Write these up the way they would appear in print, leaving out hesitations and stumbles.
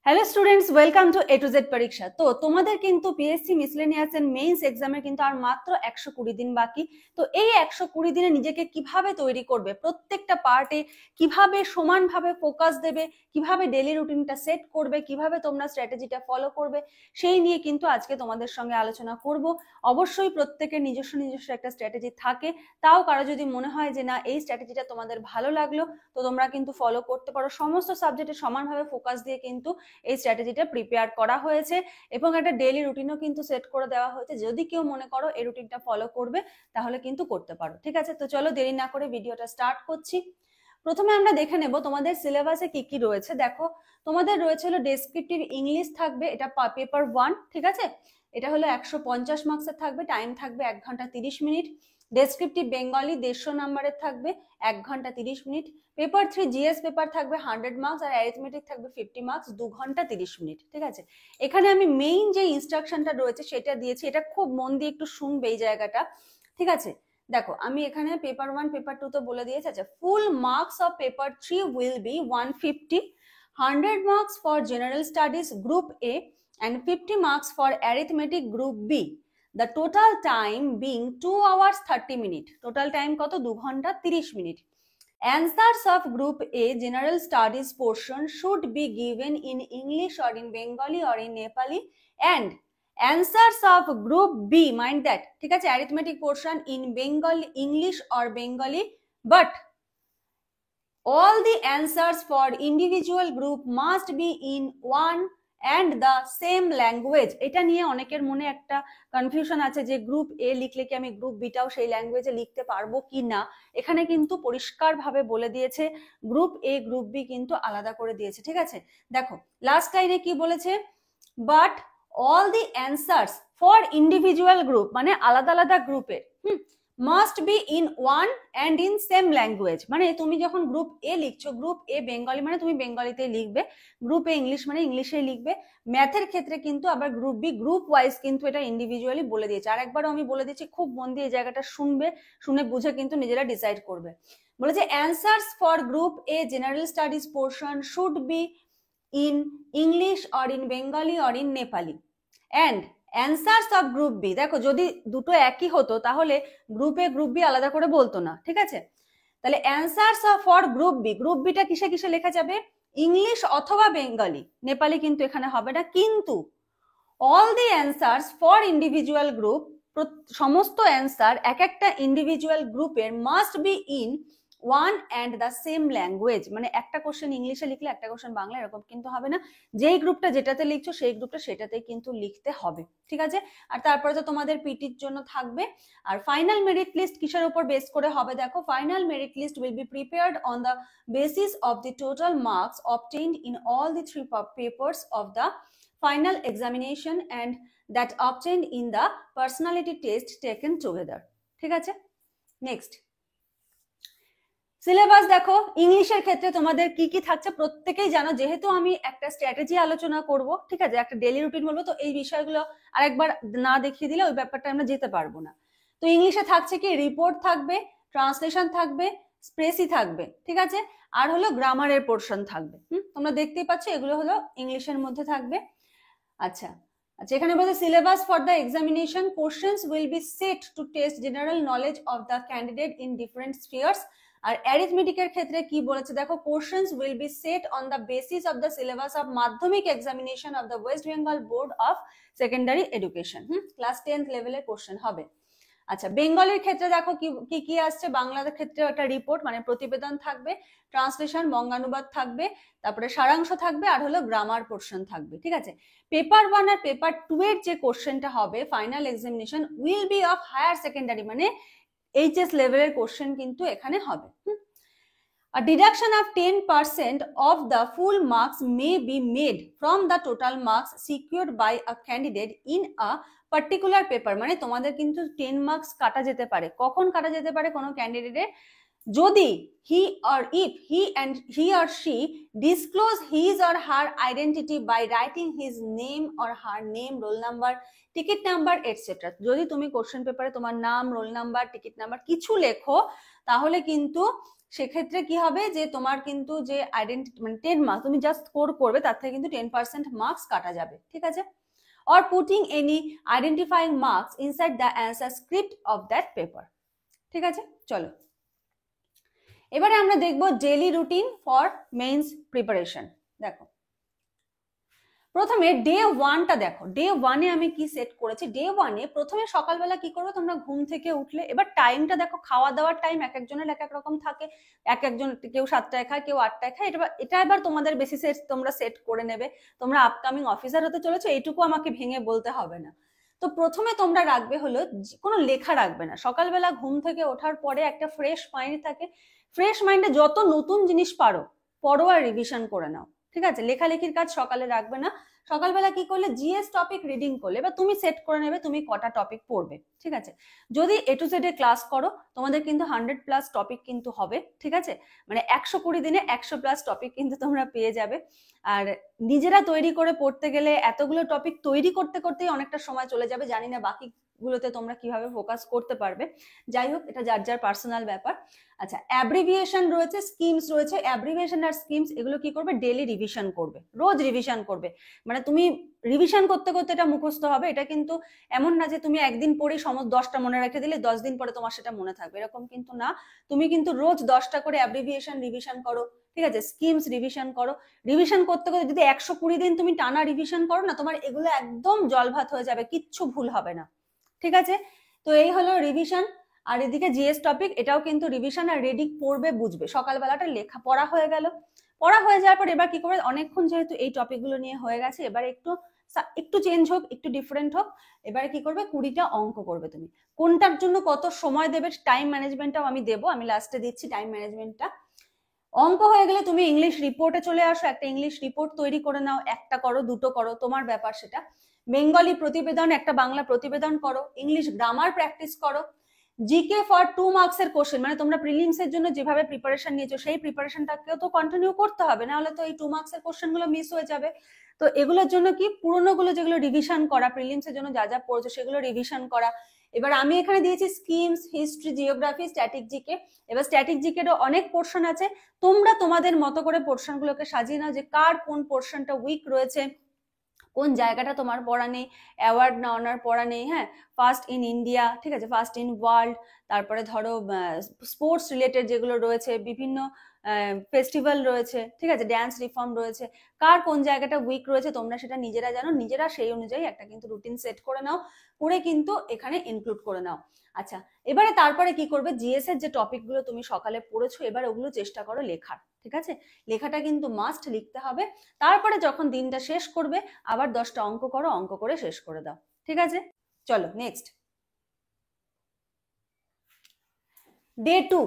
Hello students, welcome to A to Z পরীক্ষা। তো তোমাদের কিন্তু পিএসসি মিসলেনিয়াস এন্ড মেইনস এক্সামের কিন্তু আর মাত্র 120 দিন বাকি। তো এই 120 দিনে নিজেকে কিভাবে তৈরি করবে, প্রত্যেকটা পার্টে কিভাবে সমানভাবে ফোকাস দেবে, কিভাবে ডেইলি রুটিনটা সেট করবে, কিভাবে তোমরা স্ট্র্যাটেজিটা ফলো করবে, সেই নিয়ে কিন্তু আজকে তোমাদের সঙ্গে আলোচনা করব। অবশ্যই প্রত্যেকের নিজস্ব নিজস্ব একটা স্ট্র্যাটেজি থাকে, তাও কারো যদি মনে হয় যে না এই স্ট্র্যাটেজিটা তোমাদের ভালো লাগলো, তো তোমরা কিন্তু ফলো করতে পারো। সমস্ত সাবজেক্টে সমানভাবে ফোকাস দিয়ে কিন্তু এই স্ট্র্যাটেজিটা প্রিপেয়ার করা হয়েছে এবং একটা ডেইলি রুটিনও কিন্তু সেট করে দেওয়া হয়েছে। যদি কেউ মনে করো এই রুটিনটা ফলো করবে তাহলে কিন্তু করতে পারো। ঠিক আছে, তো চলো দেরি না করে ভিডিওটা স্টার্ট করছি। প্রথমে আমরা দেখে নেব তোমাদের সিলেবাসে কি কি রয়েছে। দেখো, তোমাদের রয়েছে হলো ডেসক্রিপটিভ ইংলিশ থাকবে, এটা পেপার 1। ঠিক আছে, এটা হলো 150 মার্কসের থাকবে, টাইম থাকবে 1 ঘন্টা 30 মিনিট। ডেসক্রিপটিভ বেঙ্গলি 150 নাম্বারের থাকবে, 1 ঘন্টা 30 মিনিট। পেপার 3 জিএস পেপার থাকবে 100 মার্কস, আর অ্যারিথমেটিক থাকবে 50 মার্কস, 2 ঘন্টা 30 মিনিট। ঠিক আছে, এখানে আমি মেইন যে ইনস্ট্রাকশনটা রয়েছে সেটা দিয়েছি, এটা খুব মন দিয়ে একটু শুনবে এই জায়গাটা। ঠিক আছে, দেখো আমি এখানে পেপার 1 পেপার 2 তো বলে দিয়েছি। আচ্ছা, full marks of paper 3 will be 150, 100 marks for general studies group A and 50 marks for arithmetic group B. The total time being 2 hours 30 minutes. Total time কত? 2 ঘন্টা 30 minute. Answers of group A general studies portion should be given in English or in Bengali or in Nepali, and answers of group B, mind that, ঠিক আছে, arithmetic portion in Bengali, English or Bengali, but all the answers for individual group must be in one and the same language. এটা নিয়ে অনেকের মনে একটা confusion আছে যে group এ লিখলে কি আমি গ্রুপ বিটাও সেই ল্যাঙ্গুয়েজে লিখতে পারবো কি না। এখানে কিন্তু পরিষ্কারভাবে বলে দিয়েছে গ্রুপ এ গ্রুপ বি কিন্তু আলাদা করে দিয়েছে। ঠিক আছে, দেখো লাস্ট লাইনে কি বলেছে, but all the answers for individual group, মানে আলাদা আলাদা গ্রুপের must be in one and in same language. মানে তুমি যখন গ্রুপ এ লিখছো, গ্রুপ এ বেঙ্গলি মানে তুমি বেঙ্গলিতে লিখবে, গ্রুপ এ ইংলিশ মানে ইংলিশে লিখবে। ম্যাথের ক্ষেত্রে কিন্তু আবার গ্রুপ বি গ্রুপ ওয়াইজ কিন্তু এটা ইন্ডিভিজুয়ালি বলে দিয়েছে। আর একবারও আমি বলে দিচ্ছি, খুব মন দিয়ে এই জায়গাটা শুনবে, শুনে বুঝে কিন্তু নিজেরা ডিসাইড করবে। বলেছে answers for group A general studies portion should be in English or in Bengali or in Nepali, and answers of group B, দেখো যদি দুটো একই হতো তাহলে গ্রুপ এ গ্রুপ বি আলাদা করে বলতো না। ঠিক আছে, তাহলে answers for group B, group বিটা কিসে কিসে লেখা যাবে? ইংলিশ অথবা বেঙ্গলি, নেপালি কিন্তু এখানে হবে না। কিন্তু all the answers for individual group, সমস্ত অ্যান্সার এক একটা ইন্ডিভিজুয়াল গ্রুপের must be in one and the same language. মানে একটা কোশ্চেন ইংলিশে লিখলে একটা কোশ্চেন বাংলা, এরকম কিন্তু হবে না। যেই গ্রুপটা যেটাতে লিখছো সেই গ্রুপটা সেটাতেই কিন্তু লিখতে হবে। ঠিক আছে, আর তারপরে তো তোমাদের পিটির জন্য থাকবে। আর ফাইনাল মেরিট লিস্ট কিসের উপর বেস করে হবে? দেখো, final merit list will be prepared on the basis of the total marks obtained in all the 3 papers of the final examination and that obtained in the personality test taken together. ঠিক আছে, next syllabus দেখো। ইংলিশের ক্ষেত্রে তোমাদের কি কি থাকছে প্রত্যেকেই জানো, যেহেতু আমি একটা স্ট্র্যাটেজি আলোচনা করব। ঠিক আছে, একটা ডেইলি রুটিন বলবো, তো এই বিষয়গুলো আরেকবার না দেখিয়ে দিলে ওই ব্যাপারটা আমরা যেতে পারবো না। তো ইংলিশে থাকছে কি, রিপোর্ট থাকবে, ট্রান্সলেশন থাকবে, স্প্রেসি থাকবে। ঠিক আছে, আর হলো গ্রামারের পোর্শন থাকবে। তোমরা দেখতেই পাচ্ছ এগুলো হলো ইংলিশের মধ্যে থাকবে। আচ্ছা আচ্ছা, এখানে বলছে syllabus for the examination questions will be set to test general knowledge of the candidate in different spheres. আর অ্যারিথমেটিকের ক্ষেত্রে কি বলেছে দেখো, questions will be set on the basis of the syllabus of Madhyamik examination of the West Bengal Board of Secondary Education. Class 10th লেভেলের question হবে। আচ্ছা, বেঙ্গলির ক্ষেত্রে দেখো কি কি আসছে। বাংলার ক্ষেত্রে একটা রিপোর্ট মানে প্রতিবেদন থাকবে, ট্রান্সলেশন বঙ্গানুবাদ থাকবে, তারপরে সারাংশ থাকবে, আর হলো গ্রামার পোর্শন থাকবে। ঠিক আছে, পেপার 1 আর পেপার 2 এর যে কোশ্চেনটা হবে final examination will be of higher secondary, মানে এইচএস লেভেলের কোশ্চেন কিন্তু এখানে হবে। A deduction of 10% of the full marks may be made from the total marks secured by a candidate in a particular paper. মানে তোমাদের কিন্তু 10 marks কাটা যেতে পারে। কখন কাটা যেতে পারে কোনো ক্যান্ডিডেটের? যদি he or she disclose his or her identity by writing his name or her name, roll number, ticket number, etc. যদি তুমি কোশ্চেন পেপারে তোমার নাম, রোল নাম্বার, টিকিট নাম্বার কিছু লেখো, তাহলে কিন্তু সেক্ষেত্রে কি হবে যে তোমার কিন্তু যে আইডেন্টি মানে 10 মার্কস তুমি জাস্ট স্কোর করবে তার থেকে কিন্তু 10% মার্কস কাটা যাবে, ঠিক আছে। or putting any identifying marks inside the answer script of that paper, ঠিক আছে। চলো এবারে আমরা দেখব daily routine for means preparation. দেখো প্রথমে ডে 1টা দেখো, ডে 1-এ আমি কি সেট করেছি। ডে 1-এ প্রথমে সকালবেলা কি করবে, তোমরা ঘুম থেকে উঠলে, এবার টাইমটা দেখো, খাওয়া দাওয়ার টাইম এক একজনের এক এক রকম থাকে, এক একজন কেউ 7টায় খায়, কেউ 8টায় খায়, এটা এবার তোমাদের বেসিসে তোমরা সেট করে নেবে। তোমরা আপকামিং অফিসার হতে চলেছো, এইটুকু আমাকে ভেঙে বলতে হবে না। তো প্রথমে তোমরা রাখবে হলো কোনো লেখা রাখবে না। সকালবেলা ঘুম থেকে ওঠার পরে একটা ফ্রেশ মাইন্ড থাকে, ফ্রেশ মাইন্ডে যত নতুন জিনিস পারো পড়ো আর রিভিশন করে নাও, ঠিক আছে। লেখালেখির কাজ সকালে রাখবে না। সকালবেলা কি করলে জিএস টপিক রিডিং করলে, এবার তুমি সেট করে নেবে তুমি কটা টপিক পড়বে, ঠিক আছে। যদি A to Z A class করো তোমাদের কিন্তু 100+ টপিক কিন্তু হবে, ঠিক আছে। মানে 120 দিনে 100+ টপিক কিন্তু তোমরা পেয়ে যাবে। আর নিজেরা তৈরি করে পড়তে গেলে এতগুলো টপিক তৈরি করতে করতেই অনেকটা সময় চলে যাবে, জানি না বাকিগুলোতে তোমরা কিভাবে ফোকাস করতে পারবে। যাই হোক, এটা যার যার পার্সোনাল ব্যাপার। আচ্ছা, অ্যাব্রিভিয়েশন রয়েছে, স্কিমস রয়েছে। অ্যাব্রিভিয়েশন আর স্কিমস এগুলো কি করবে, ডেইলি রিভিশন করবে, রোজ রিভিশন করবে। মানে তুমি রিভিশন করতে করতে এটা মুখস্থ হবে। এটা কিন্তু এমন না যে তুমি একদিন পড়েই সমস্ত 10টা মনে রেখে দিলে 10 দিন পরে তোমার সেটা মনে থাকবে, এরকম কিন্তু না। তুমি কিন্তু রোজ 10টা করে অ্যাব্রিভিয়েশন রিভিশন করো, ঠিক আছে। স্কিমস রিভিশন করো। রিভিশন করতে করতে যদি 120 দিন তুমি টানা রিভিশন করো না, তোমার এগুলো একদম জলভাত হয়ে যাবে, কিচ্ছু ভুল হবে না, ঠিক আছে। তো এই হলো রিভিশন। আর এদিকে জিএস টপিক, এটাও কিন্তু রিভিশন আর রেডি পড়বে, বুঝবে। সকালবেলাটা লেখা পড়া হয়ে গেল। পড়া হয়ে যাওয়ার পর এবার কি করবে, অনেকক্ষণ যেহেতু এই টপিকগুলো নিয়ে হয়ে গেছে, এবার একটু চেঞ্জ হোক, একটু ডিফারেন্ট হোক। এবারে কি করবে, 20টা অঙ্ক করবে তুমি। কোনটার জন্য কত সময় দেবে, টাইম ম্যানেজমেন্টটাও আমি দেবো, আমি লাস্টে দিচ্ছি টাইম ম্যানেজমেন্টটা। অঙ্ক হয়ে গেলে তুমি ইংলিশ রিপোর্টে চলে আসো, একটা ইংলিশ রিপোর্ট তৈরি করে নাও, একটা করো দুটো করো তোমার ব্যাপার সেটা। বেঙ্গলি প্রতিবেদন, একটা বাংলা প্রতিবেদন করো। ইংলিশ গ্রামার প্র্যাকটিস করো। জিকে ফর 2 মার্কসের কোশ্চেন, মানে তোমরা প্রিলিমস এর জন্য যেভাবে প্রিপারেশন নিয়েছো সেই প্রিপারেশনটাকেও তো কন্টিনিউ করতে হবে, না হলে তো এই 2 মার্কসের কোশ্চেন গুলো মিস হয়ে যাবে। তো এগুলোর জন্য কি, পুরোনো গুলো যেগুলো রিভিশন করা, প্রিলিমস এর জন্য যা যা পড়ছো সেগুলো রিভিশন করা। এবার আমি এখানে দিয়েছি schemes, history, geography, static GK. এবার স্ট্যাটিক জিকেরও অনেক পোর্শন আছে, তোমরা তোমাদের মতো করে পোর্শন গুলোকে সাজিয়ে নাও যে কার কোন পোর্শনটা উইক রয়েছে, কোন জায়গাটা তোমার পড়া নেই, অ্যাওয়ার্ড না অনার পড়া নেই। হ্যাঁ, ফার্স্ট ইন ইন্ডিয়া, ঠিক আছে, ফার্স্ট ইন ওয়ার্ল্ড, তারপরে ধরো স্পোর্টস রিলেটেড যেগুলো রয়েছে, বিভিন্ন ফেস্টিভ্যাল রয়েছে, ঠিক আছে, ড্যান্স রিফর্ম রয়েছে, কার কোন জায়গাটা উইক রয়েছে তোমরা সেটা নিজেরা জানো, নিজেরা সেই অনুযায়ী একটা কিন্তু রুটিন সেট করে নাও, করে কিন্তু এখানে ইনক্লুড করে নাও। আচ্ছা, এবারে তারপরে কি করবে, জিএস এর যে টপিকগুলো তুমি সকালে পড়েছো এবার ওগুলো চেষ্টা করো লেখার, ঠিক আছে। লেখাটা কিন্তু মাস্ট লিখতে হবে। তারপরে যখন দিনটা শেষ করবে আবার 10টা অঙ্ক করো, অঙ্ক করে শেষ করে দাও, ঠিক আছে। চলো নেক্সট, ডে 2।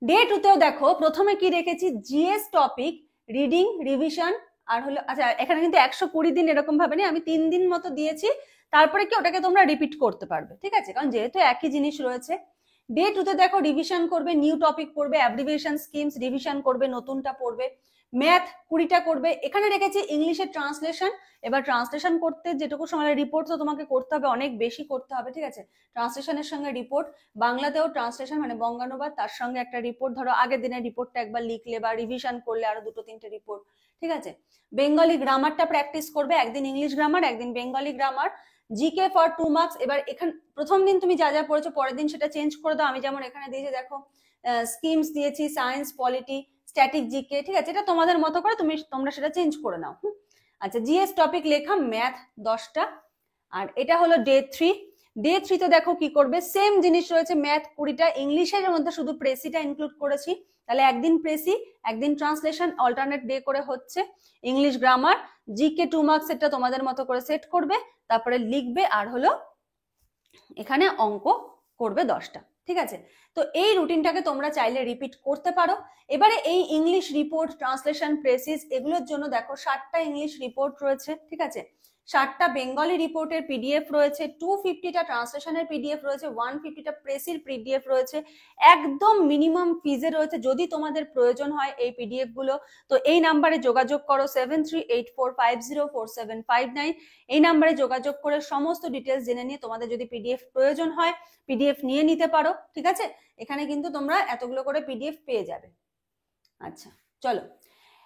ডে 2তেও দেখো প্রথমে কি রেখেছি, জিএস টপিক রিডিং রিভিশন আর হলো, আচ্ছা এখানে কিন্তু 120 দিন এরকম ভাবে নেই, আমি 3 দিন মতো দিয়েছি, তারপরে কি ওটাকে তোমরা রিপিট করতে পারবে, ঠিক আছে, কারণ যেহেতু একই জিনিস রয়েছে। ডে 2তে দেখো রিভিশন করবে, নিউ টপিক পড়বে, অ্যাব্রিভিয়েশন স্কিমস রিভিশন করবে, নতুনটা পড়বে, ম্যাথ 20টা করবে। এখানে রেখেছি ইংলিশের ট্রান্সলেশন। এবার ট্রান্সলেশন করতে যেটুকু সময়, রিপোর্ট তো তোমাকে করতে হবে, অনেক বেশি করতে হবে, ঠিক আছে। ট্রান্সলেশনের সঙ্গে রিপোর্ট, বাংলাতেও ট্রান্সলেশন মানে বঙ্গানুবাদ, তার সঙ্গে একটা রিপোর্ট, ধরো আগের দিনের রিপোর্টটা একবার লিখলে বা রিভিশন করলে আরো 2-3টে রিপোর্ট, ঠিক আছে। বেঙ্গলি গ্রামারটা প্র্যাকটিস করবে, একদিন ইংলিশ গ্রামার, একদিন Bengali grammar. GK for 2 marks, এবার এখানে প্রথম দিন তুমি যা যা পড়েছো পরের দিন সেটা চেঞ্জ করে দাও। আমি যেমন এখানে দিয়েছি দেখো, স্কিমস দিয়েছি, সায়েন্স, পলিটি, স্ট্যাটিক জিকে, ঠিক আছে, এটা তোমাদের মতো করে তোমরা সেটা চেঞ্জ করে নাও। আচ্ছা, জিএস টপিক লেখা, ম্যাথ 10টা। আর এটা হলো ডে 3। ডে 3তে দেখো কি করবে, সেম জিনিস রয়েছে, ম্যাথ 20টা, ইংলিশের মধ্যে শুধু প্রেসিটা ইনক্লুড করেছি, তাহলে একদিন প্রেসি একদিন ট্রান্সলেশন, অল্টারনেট ডে করে হচ্ছে। ইংলিশ গ্রামার, জিকে 2 মার্কস, এটা তোমাদের মতো করে সেট করবে, তারপরে লিখবে, আর হলো এখানে অঙ্ক করবে 10টা, ঠিক আছে। তো এই রুটিনটাকে তোমরা চাইলে রিপিট করতে পারো। এবারে এই ইংলিশ রিপোর্ট, ট্রান্সলেশন, প্রেসিস এগুলোর জন্য দেখো 60টা ইংলিশ রিপোর্ট রয়েছে, ঠিক আছে, 60টা বেঙ্গলি রিপোর্টের পিডিএফ রয়েছে, 250টা ট্রান্সলেশনের পিডিএফ রয়েছে, 150টা প্রেসির পিডিএফ রয়েছে, একদম মিনিমাম ফিজে রয়েছে। যদি তোমাদের প্রয়োজন হয় এই পিডিএফ গুলো, তো এই নাম্বারে যোগাযোগ করো, 7384504759। এই নাম্বারে যোগাযোগ করে সমস্ত ডিটেলস জেনে নিয়ে তোমাদের যদি পিডিএফ প্রয়োজন হয় পিডিএফ নিয়ে নিতে পারো, ঠিক আছে। এখানে কিন্তু তোমরা এতগুলো করে পিডিএফ পেয়ে যাবে। আচ্ছা চলো,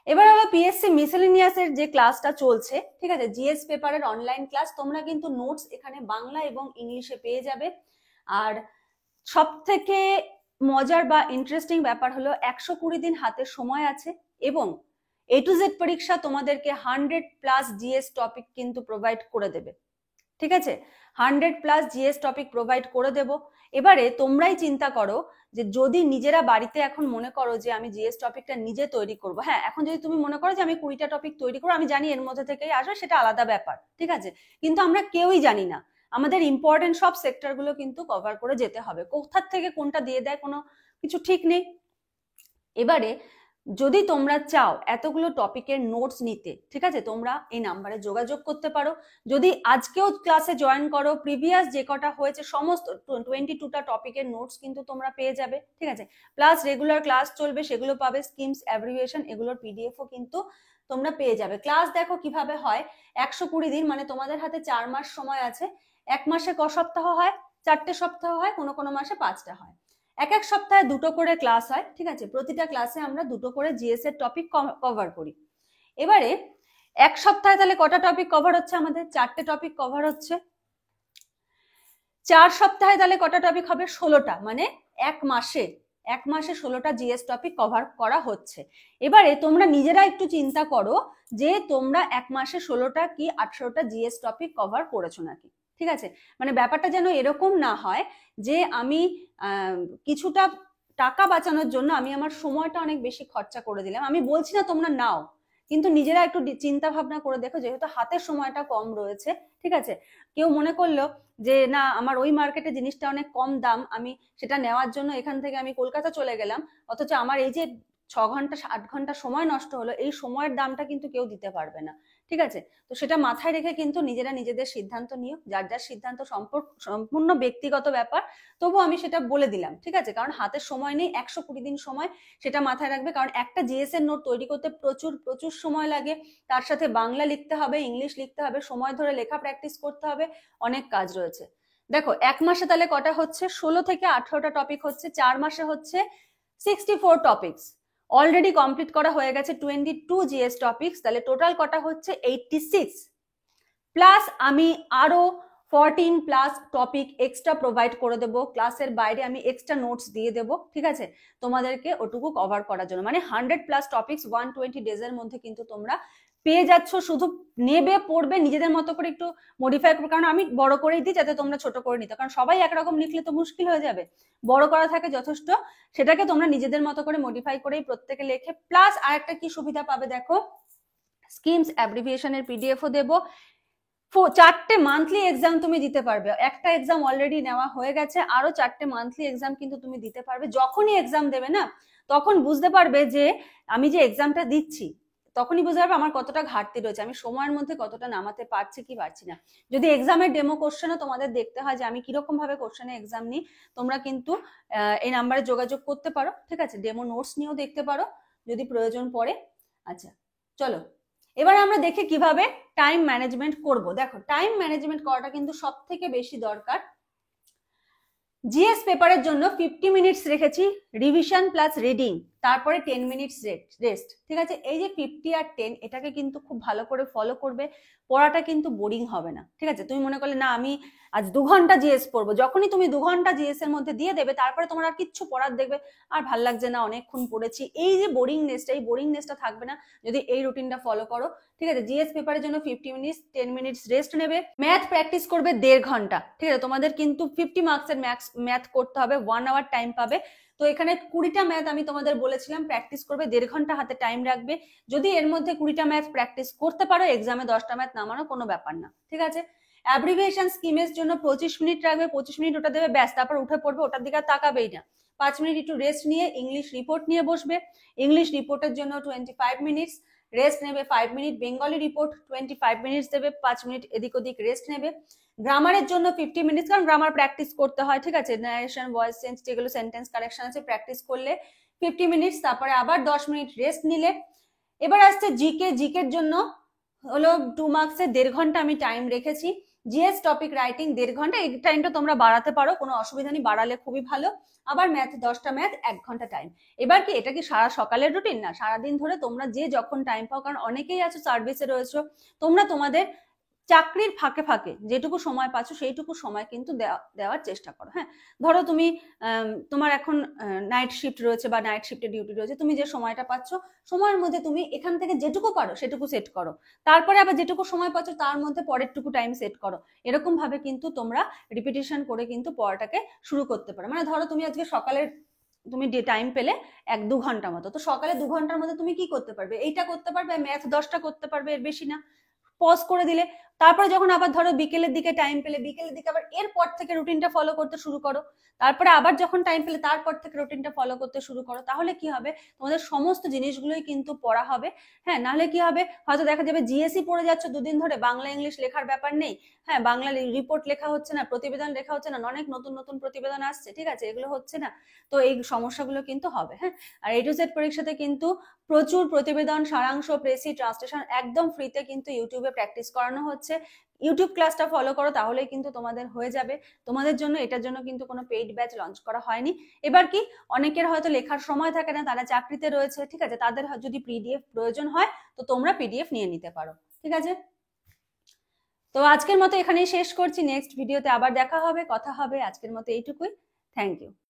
এবার হলো পিএসসি মিসেলেনিয়াসের যে ক্লাসটা চলছে, ঠিক আছে, জিএস পেপারের অনলাইন ক্লাস। তোমরা কিন্তু নোটস এখানে বাংলা এবং ইংলিশে পেয়ে যাবে। আর সব থেকে মজার বা ইন্টারেস্টিং ব্যাপার হলো 120 দিন হাতে সময় আছে এবং A to Z পরীক্ষা তোমাদেরকে 100+ জিএস টপিক কিন্তু প্রোভাইড করে দেবে, ঠিক আছে, 100+ জিএস টপিক প্রোভাইড করে দেব। এবারে তোমরাই চিন্তা করো যে যদি নিজেরা বাড়িতে এখন মনে করো যে আমি জিএস টপিকটা নিজে তৈরি করব, হ্যাঁ, এখন যদি তুমি মনে করো যে আমি 20টা টপিক তৈরি করবো, আমি জানি এর মধ্যে থেকেই আসবে, সেটা আলাদা ব্যাপার, ঠিক আছে, কিন্তু আমরা কেউই জানি না, আমাদের ইম্পর্টেন্ট সব সেক্টরগুলো কিন্তু কভার করে যেতে হবে, কোথার থেকে কোনটা দিয়ে দেয় কোনো কিছু ঠিক নেই। এবারে যদি তোমরা চাও এতগুলো টপিকের নোটস নিতে, ঠিক আছে, তোমরা এই নাম্বারে যোগাযোগ করতে পারো। যদি আজকেও ক্লাসে জয়েন করো, প্রিভিয়াস যে কটা হয়েছে সমস্ত 22টা টপিকের নোটস কিন্তু তোমরা পেয়ে যাবে, ঠিক আছে, প্লাস রেগুলার ক্লাস চলবে, সেগুলো পাবে, স্কিমস, অ্যাব্রিভিয়েশন, এগুলোর পিডিএফও কিন্তু তোমরা পেয়ে যাবে। ক্লাস দেখো কিভাবে হয়, 120 দিন মানে তোমাদের হাতে 4 মাস সময় আছে। এক মাসে ক সপ্তাহ হয়? 4টে সপ্তাহ হয়, কোনো কোনো মাসে 5টা হয়। এক এক সপ্তাহে 2টো করে ক্লাস হয়, ঠিক আছে, প্রতিটা ক্লাসে আমরা 2টো করে জিএস এর টপিক কভার করি। এবারে এক সপ্তাহে তাহলে কটা টপিক কভার হচ্ছে? আমাদের 4টে টপিক কভার হচ্ছে। 4 সপ্তাহে তাহলে কটা টপিক হবে? 16টা, মানে এক মাসে 16টা জিএস টপিক কভার করা হচ্ছে। এবারে তোমরা নিজেরা একটু চিন্তা করো যে তোমরা এক মাসে 16টা কি 18টা জিএস টপিক কভার করেছো নাকি, ঠিক আছে, মানে ব্যাপারটা যেন এরকম না হয় যে আমি কিছুটা টাকা বাঁচানোর জন্য আমি আমার সময়টা অনেক বেশি খরচা করে দিলাম। আমি বলছি না তোমরা নাও, কিন্তু নিজেরা একটু চিন্তা ভাবনা করে দেখো, যেহেতু হাতের সময়টা কম রয়েছে, ঠিক আছে, কেউ মনে করলো যে না আমার ওই মার্কেটে জিনিসটা অনেক কম দাম, আমি সেটা নেওয়ার জন্য এখান থেকে আমি কলকাতা চলে গেলাম, অথচ আমার এই যে 6 ঘন্টা 8 ঘন্টা সময় নষ্ট হলো, এই সময়ের দামটা কিন্তু কেউ দিতে পারবে না, ঠিক আছে। তো সেটা মাথায় রেখে কিন্তু নিজেরা নিজেদের সিদ্ধান্ত নিও, যার যার সিদ্ধান্ত সম্পূর্ণ ব্যক্তিগত ব্যাপার, তবু আমি সেটা বলে দিলাম, ঠিক আছে, কারণ হাতে সময় নেই, 120 দিন সময়, সেটা মাথায় রাখবে, কারণ একটা জিএস এর নোট তৈরি করতে প্রচুর প্রচুর সময় লাগে, তার সাথে বাংলা লিখতে হবে, ইংলিশ লিখতে হবে, সময় ধরে লেখা প্র্যাকটিস করতে হবে, অনেক কাজ রয়েছে। দেখো এক মাসে তাহলে কটা হচ্ছে? 16 থেকে 18টা টপিক হচ্ছে, 4 মাসে হচ্ছে 64 টপিকস, অলরেডি কমপ্লিট করা হয়ে গেছে 22 জিএস টপিকস, তাহলে টোটাল কটা হচ্ছে? 86, প্লাস আমি আরো 14+ টপিক এক্সট্রা প্রোভাইড করে দেবো, ক্লাসের বাইরে আমি এক্সট্রা নোটস দিয়ে দেবো, ঠিক আছে, তোমাদেরকে ওটুকু কভার করার জন্য, মানে 100+ টপিকস 120 ডেজের মধ্যে কিন্তু তোমরা পেয়ে যাচ্ছ। শুধু নেবে, পড়বে, নিজেদের মতো করে একটু মডিফাই করবে, কারণ আমি বড় করেই দিই যাতে তোমরা ছোট করে নিতে, কারণ সবাই একরকম লিখলে তো মুশকিল হয়ে যাবে, বড় করা থাকে যথেষ্ট, সেটাকে তোমরা নিজেদের মতো করে মডিফাই করেই প্রত্যেকে লেখে। প্লাস আর একটা কি সুবিধা পাবে দেখো, স্কিমস অ্যাব্রিভিয়েশনের পিডিএফও দেবো, 4টে মান্থলি এক্সাম তুমি দিতে পারবে, একটা এক্সাম অলরেডি নেওয়া হয়ে গেছে, আরো 4টে মান্থলি এক্সাম কিন্তু তুমি দিতে পারবে। যখনই এক্সাম দেবে না, তখন বুঝতে পারবে যে আমি যে এক্সামটা দিচ্ছি, তখনই বুঝতে পারবে আমার কতটা ঘাটতি রয়েছে, আমি সময়ের মধ্যে কতটা নামাতে পারছি কি পারছি না। যদি এক্সামের ডেমো কোশ্চেনও তোমাদের দেখতে হয় যে আমি কিরকম ভাবে কোশ্চেনে এক্সাম নিই, তোমরা কিন্তু এই নাম্বারে যোগাযোগ করতে পারো, ঠিক আছে, ডেমো নোটস নিয়েও দেখতে পারো যদি প্রয়োজন পড়ে। আচ্ছা চলো, এবার আমরা দেখি কিভাবে টাইম ম্যানেজমেন্ট করব। দেখো টাইম ম্যানেজমেন্ট করাটা কিন্তু সব থেকে বেশি দরকার। জিএস পেপারের জন্য 50 মিনিটস রেখেছি রিভিশন প্লাস রিডিং, তারপরে 10 মিনিটস রেস্ট, ঠিক আছে, এই যে 50 আর 10 এটাকে কিন্তু খুব ভালো করে ফলো করবে, পড়াটা কিন্তু বোরিং হবে না, ঠিক আছে। তুমি মনে করলে না আমি আজ 2 ঘন্টা জিএস পড়বো, যখনই তুমি 2 ঘন্টা জিএস এর মধ্যে দিয়ে দেবে, তারপরে তোমার আর কিচ্ছু পড়ার দেখবে আর ভাল লাগছে না, অনেকক্ষণ পড়েছি, এই যে বোরিংনেসটা, এই বোরিংনেসটা থাকবে না যদি এই রুটিনটা ফলো করো, ঠিক আছে। জিএস পেপারের জন্য 50 মিনিটস, 10 মিনিটস রেস্ট নেবে, ম্যাথ প্র্যাকটিস করবে 1.5 ঘন্টা, ঠিক আছে, তোমাদের কিন্তু 50 মার্কসের ম্যাথ করতে হবে, 1 আওয়ার টাইম পাবে, তো এখানে 20টা ম্যাথ আমি তোমাদের বলেছিলাম প্র্যাকটিস করবে, 1.5 ঘন্টা হাতে টাইম রাখবে, যদি এর মধ্যে 20টা ম্যাথ প্র্যাকটিস করতে পারো, এক্সামে 10টা ম্যাথ নামানো কোনো ব্যাপার না, ঠিক আছে। অ্যাব্রিভিয়েশন স্কিমের জন্য 25 মিনিট রাখবে, 25 মিনিট ওটা দেবে, ব্যাস, তারপর উঠে পড়বে, ওটার দিকে তাকাবেই না, 5 মিনিট একটু রেস্ট নিয়ে ইংলিশ রিপোর্ট নিয়ে বসবে, ইংলিশ রিপোর্টের জন্য 25 মিনিটস রেস্ট নেবে, 5 মিনিট বেঙ্গলি রিপোর্ট 25 মিনিটস দেবে, 5 মিনিট এদিক ওদিক রেস্ট নেবে, গ্রামারের জন্য 50 মিনিটস, কারণ গ্রামার প্র্যাকটিস করতে হয়, ঠিক আছে, নারেশন, ভয়েস চেঞ্জ, যেগুলো সেন্টেন্স কারেকশন আছে প্র্যাকটিস করলে 50 মিনিটস, তারপরে আবার 10 মিনিট রেস্ট নিলে। এবার আসছে জিকের জন্য হলো 2 মার্কসের 1.5 ঘন্টা আমি টাইম রেখেছি, জিএস টপিক রাইটিং 1.5 ঘন্টা, এই টাইমটা তোমরা বাড়াতে পারো, কোনো অসুবিধা নেই, বাড়ালে খুবই ভালো। আবার ম্যাথ 10টা ম্যাথ 1 ঘন্টা টাইম। এবার কি এটা কি সারা সকালের রুটিন? না, সারাদিন ধরে তোমরা যে যখন টাইম পাও, কারণ অনেকেই আছো সার্ভিসে রয়েছো, তোমরা তোমাদের চাকরির ফাঁকে ফাঁকে যেটুকু সময় পাচ্ছ সেইটুকু সময় কিন্তু দেওয়ার চেষ্টা করো। হ্যাঁ, ধরো তুমি তোমার এখন নাইট শিফট রয়েছে বা নাইট শিফটে ডিউটি রয়েছে, তুমি যে সময়টা পাচ্ছ সময়ের মধ্যে তুমি এখান থেকে যেটুকু পারো সেটুকু সেট করো, তারপরে আবার যেটুকু সময় পাচ্ছ তার মধ্যে পরেরটুকু টাইম সেট করো। এরকম ভাবে কিন্তু তোমরা রিপিটেশন করে কিন্তু পড়াটাকে শুরু করতে পারো। মানে ধরো তুমি আজকে সকালের তুমি টাইম পেলে 1-2 ঘন্টা মতো, তো সকালে 2 ঘন্টার মধ্যে তুমি কি করতে পারবে? এইটা করতে পারবে, ম্যাথ 10টা করতে পারবে, এর বেশি না। পজ করে দিলে, তারপরে যখন আবার ধরো বিকেলের দিকে টাইম পেলে, বিকেলের দিকে আবার এরপর থেকে রুটিনটা ফলো করতে শুরু করো, তারপরে আবার যখন টাইম পেলে তারপর থেকে রুটিনটা ফলো করতে শুরু করো। তাহলে কি হবে, তোমাদের সমস্ত জিনিসগুলোই কিন্তু পড়া হবে। হ্যাঁ, নাহলে কি হবে, হয়তো দেখা যাবে জিএসই পড়ে যাচ্ছ দুদিন ধরে, বাংলা ইংলিশ লেখার ব্যাপার নেই, হ্যাঁ, বাংলা রিপোর্ট লেখা হচ্ছে না, প্রতিবেদন লেখা হচ্ছে না, অনেক নতুন নতুন প্রতিবেদন আসছে, ঠিক আছে, এগুলো হচ্ছে না, তো এই সমস্যাগুলো কিন্তু হবে। হ্যাঁ, আর A to Z পরীক্ষাতে কিন্তু প্রচুর প্রতিবেদন, সারাংশ, প্রেসি, ট্রান্সলেশন একদম ফ্রিতে কিন্তু ইউটিউবে প্র্যাকটিস করানো হচ্ছে। ইউটিউব ক্লাসটা ফলো করো, তাহলেই কিন্তু তোমাদের হয়ে যাবে। তোমাদের জন্য, এটার জন্য কিন্তু কোনো পেইড ব্যাচ লঞ্চ করা হয়নি। এবার কি, অনেকের হয়তো লেখার সময় থাকে না, তারা চাকরিতে রয়েছে, ঠিক আছে, তাদের যদি পিডিএফ প্রয়োজন হয় তো তোমরা পিডিএফ নিয়ে নিতে পারো, ঠিক আছে। তো আজকের মতো এখানেই শেষ করছি, নেক্সট ভিডিওতে আবার দেখা হবে, কথা হবে, আজকের মতো এইটুকুই। Thank you.